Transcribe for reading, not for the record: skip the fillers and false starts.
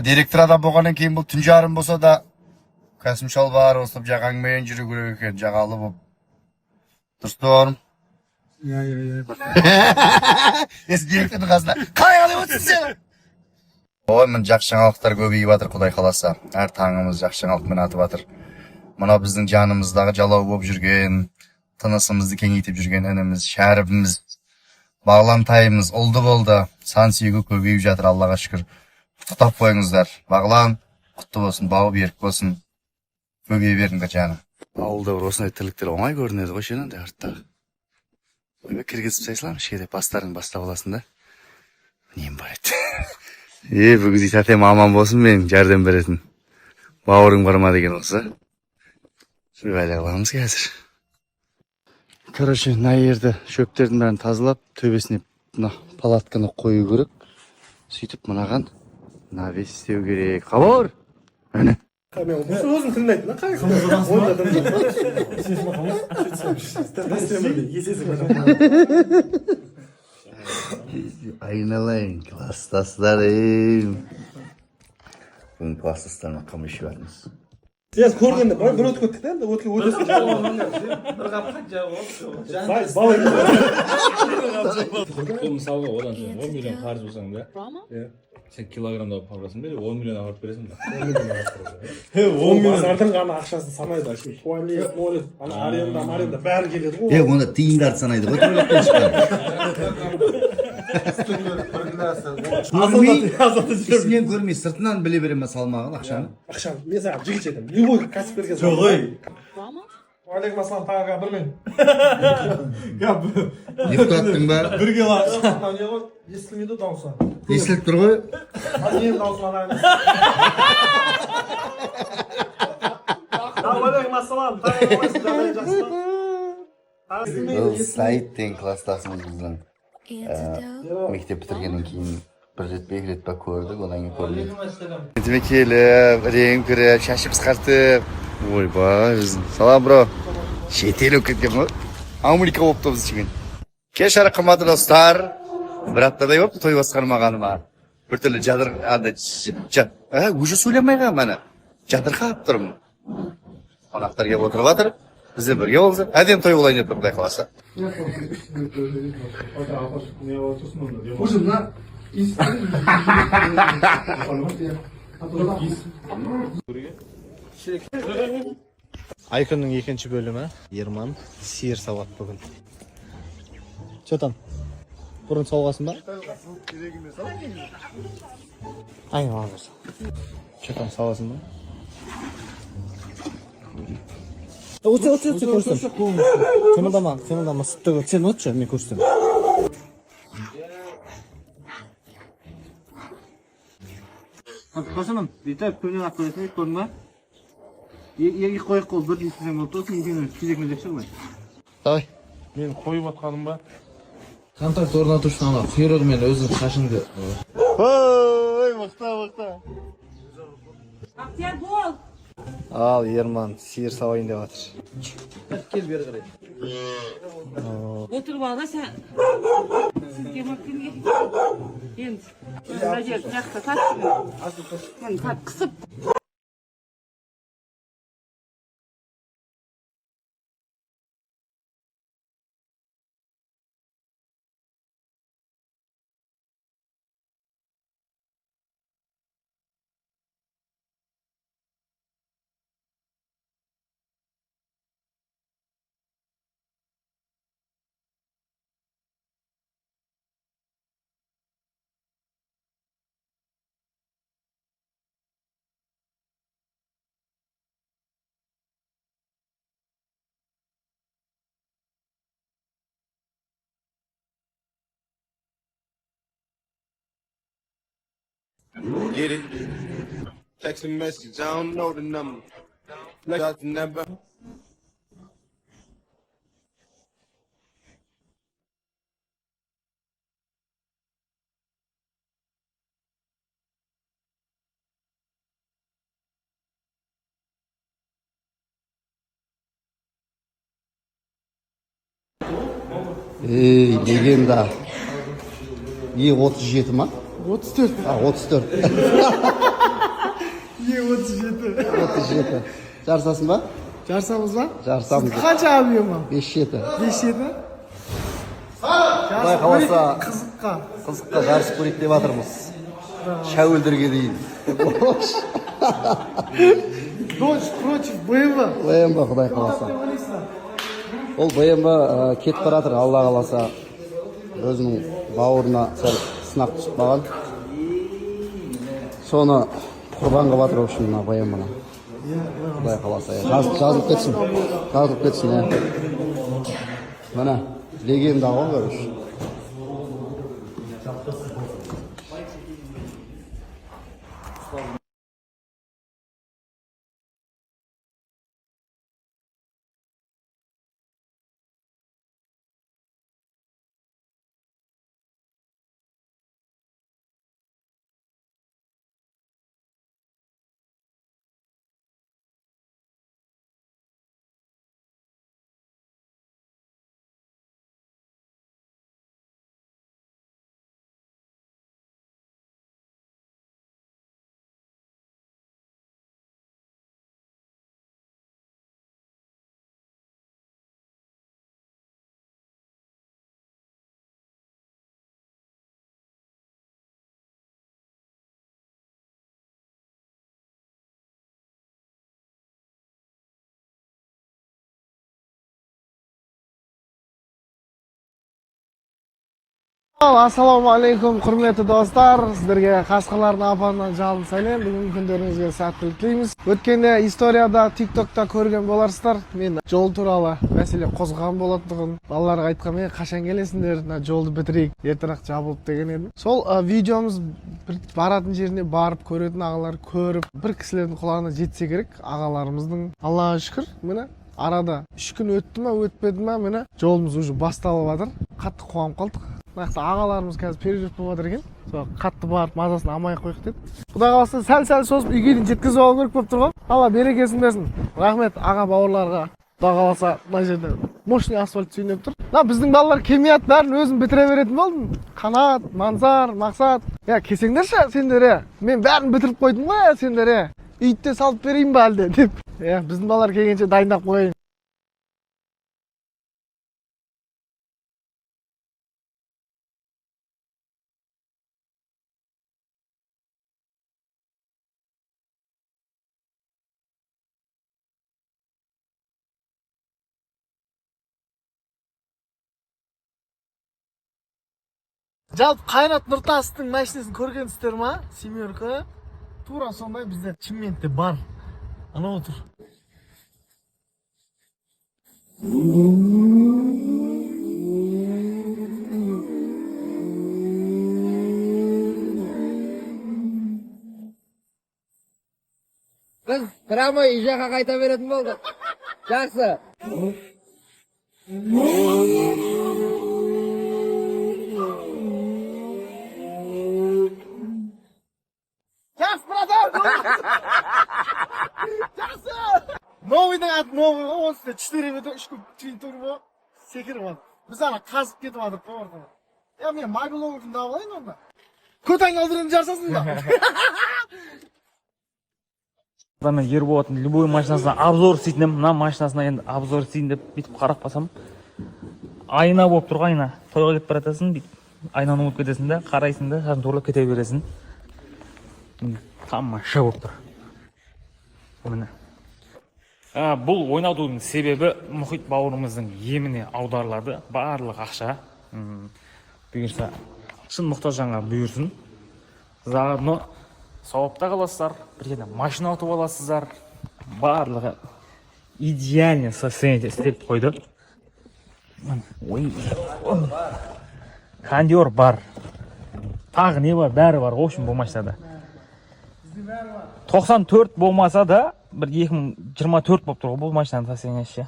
Директор адам болғаннан кейін бұл түн жарым болса да кәсім шалбар осып жағаңмен жүру керек екен, жағалы болып. Дұрыс орын. Есі директордың қасында қалай қалай өтсін сен? Ой, мін жақсы жаңалықтар көбейіп жатыр, Құдай қаласа. Әр таңымыз жақсы жаңалықпен атып жатыр. Мына біздің жанымыздағы жалау болып жүрген, тынысымызды кеңейтіп жүрген ініміз, шәрібіміз, Бағлан тайымыз ұлды болды. Сан сүйегі көбейіп жатыр, Аллаға шүкір. Құттықтап қойыңыздар. Бағлан құтты болсын, бауы берік болсын. Көбейе беріңдер жаным. Ауылда бір осындай тірліктер оңай көрінеді ғой шенінде артта. Ойбай кіргізіп сайсылам, шеде бастарың бастап аласың да. Нем бар еді. Бүгізі тәтем аман болсын, мен жәрдем беретін. Бауырың бар ма деген осы. Шүр бәлі қыламыз қазір. Короче, мына жерді шөптердің бәрін тазалап, төбесіне мына палатканы қою керек. Сөйтіп мынаған навес істеу керек. Қабар! Әне. Өзің тілін айтты, қай Айналайын, класстастарым. Бүгін класстастарыма қамы ішіп жатырмыз. Сен көргенде бір өтіп кеттік та, өтіп өтесің. бір қапқа жауып мысалға одан сен 10 миллион қарыз болсаң да, сен килограммда палғасын бер, 10 миллион ағырып бересің ба? 10 миллион ардың ғана ақшасын санайды. Туалет, молет, аренда бәрі келеді ғой. Онда тиындарды санайды ғой, туалеттен шыққан. Ісінен көрмей, сыртынан біле береме салмағын ақшаны. Ақшаны, мен саған жігіт едім. Любой кәсіпкерге Жоқ ой. Алейкум ассалам, тағы бір мен. Депутаттың ба? Бір кило ақша. Не ғой? Естілмейді дауысы. Естіліп тұр ғой? Нең дауысын анағын. Алейкум ассалам, тағы қалайсың, жақсы ба? Бұл Саидтен класстасымыз біздің. Мектеп бітіргеннен кейін бір рет бек рет ба көрдік, одан кейін көрмейді. Ентіме келіп, рең кіріп, шашы қысқартып. Ойбай, біздің. Салам, бро. Шетел өп кеткен ғой. Америка болып біз ішкен. Кеш ары қымбатты достар. Бір аптадай болып той басқармағаныма. Бір түрлі жадыр, уже сөйлемей ға мәні. Жадырқап тұрмын. Қонақтар келіп отырып жатыр. Бізде бірге болса, әдем той болайын деп Құдай қаласа. Айконның екінші бөлімі Ерман сиыр сауат бүгін. Чотан, бұрын сауғасын ба? Айнала берсін. Чотан сауғасын ба? Өтсе көрсін. Темілдама, сүтті көр. Сен өтші, мен көрсін. Қасымым, дейтіп, көңнен ақ көресің, көрдің ба? Екі қойық қол бір дейсің болып тұрсын, екені кезекіне деп шығмай. Давай. Мен қойып атқаным ба? Контакт орнатушыны ала, құйрығымен өзің шашыңды. Ой, мақта. Актер бол! Ал, Ерман, сиыр сауайын деп атыр. Кел бері қарай. Отырып алда сен. Енді, мына жер жақта тат қысып. Get it? Text a message, I don't know the number. Like never. Легенда. 37 ма? 34. 34. 37. Жарысасың ба? Жарысамыз ба? Жарысамыз. Қанша объемы? 5-7. 5-7. Құдай қаласа Қызыққа. жарысып көрейік деп жатырмыз. Шәуілдерге дейін. Дочь против БМВ. БМВ құдай қаласа. Ол БМВ кетіп бара жатыр, Алла қаласа. Өзінің бауырына сәл сынақ түсіп қалған. Соны құрбанға батыр үшін мына БМВ-ны. Құдай қаласа. Жазылып кетсін. Жазылып кетсін. Міне, легенда ғой көріш. Ассалаумағалейкум, құрметті достар. Сіздерге Қасқалардың апанынан жалын сәлем. Бүгін күндеріңізге сәттілік тілейміз. Өткенде историяда, тиктокта көрген боларсыздар. Мен жол туралы мәселе қозғаған болатындығын балаларға айтқам, қашан келесіңдер, жолды бітірейік, ертең жабылып деген едім. Сол видеомыз баратын жеріне барып көретін ағалар көріп, бір кісілердің құлағына жетсе керек. Ағаларымыздың, Аллаға шүкір, міне арада 3 күн өтті ма, өтпеді ма, міне жолымыз уже басталып жатыр. Қатты қуанып қалдық. Нақты ағаларымыз қазір перерыв болып жатыр екен. Сол қатты барып мазасын алмай қойық деді. Құдай қаласа сәл созып үйге дейін жеткізіп алу керек болып тұр ғой. Алла берекесін берсін. Рахмет аға бауырларға. Құдай қаласа мына жерде мощный асфальт сүйнеп тұр. Біздің балалар келмейді, бәрін өзім бітіре беретін болдым. Қанат, Мансар, Мақсат. Келсеңдерші сендер. Мен бәрін бітіріп қойдым ғой сендер. Үйітте салып берейін ба әлде деп. Біздің балалар келгенше дайындап қояйын. Жалпы Қайрат Нұртастың машинасын көргенсіздер ма? Семерка. Тура сондай бізде Шымкентте бар. Анау тұр. Біз прямо үй жаққа қайта беретін болды. Жақсы. Новыйдың аты новый ғой, осы 4 метр 3 күн турбо секіріп алды. Біз ана қазып кетіп алдық қой ортаға. Мен мобиловый тыңдап алайын онда. Көтәң алдырын жарсасын да. Мен Ерболаттың любой машинасына обзор істейтінім, мына машинасына енді обзор істейін деп бүйтіп қарап басам, айна болып тұр, айна. Тойға кетіп баратасың, айнаны ұмытып кетесің де, қарайсың да, сосын торлап кете бересің. Тамаша болып тұр. Міне. Бұл ойнатудың себебі мұхит бауырымыздың еміне аударылады. Барлық ақша бұйырса шын мұқтаж жанға бұйырсын. Заодно сауапта қаласыздар, бір жерден машина ұтып аласыздар. Барлығы идеальный состояние істеп қойды. Кондер бар. Тағы не бар, бәрі бар. В общем, бұл машинада 94 болмаса да, бір 2024 болып тұр бұл машинаның состояниесі.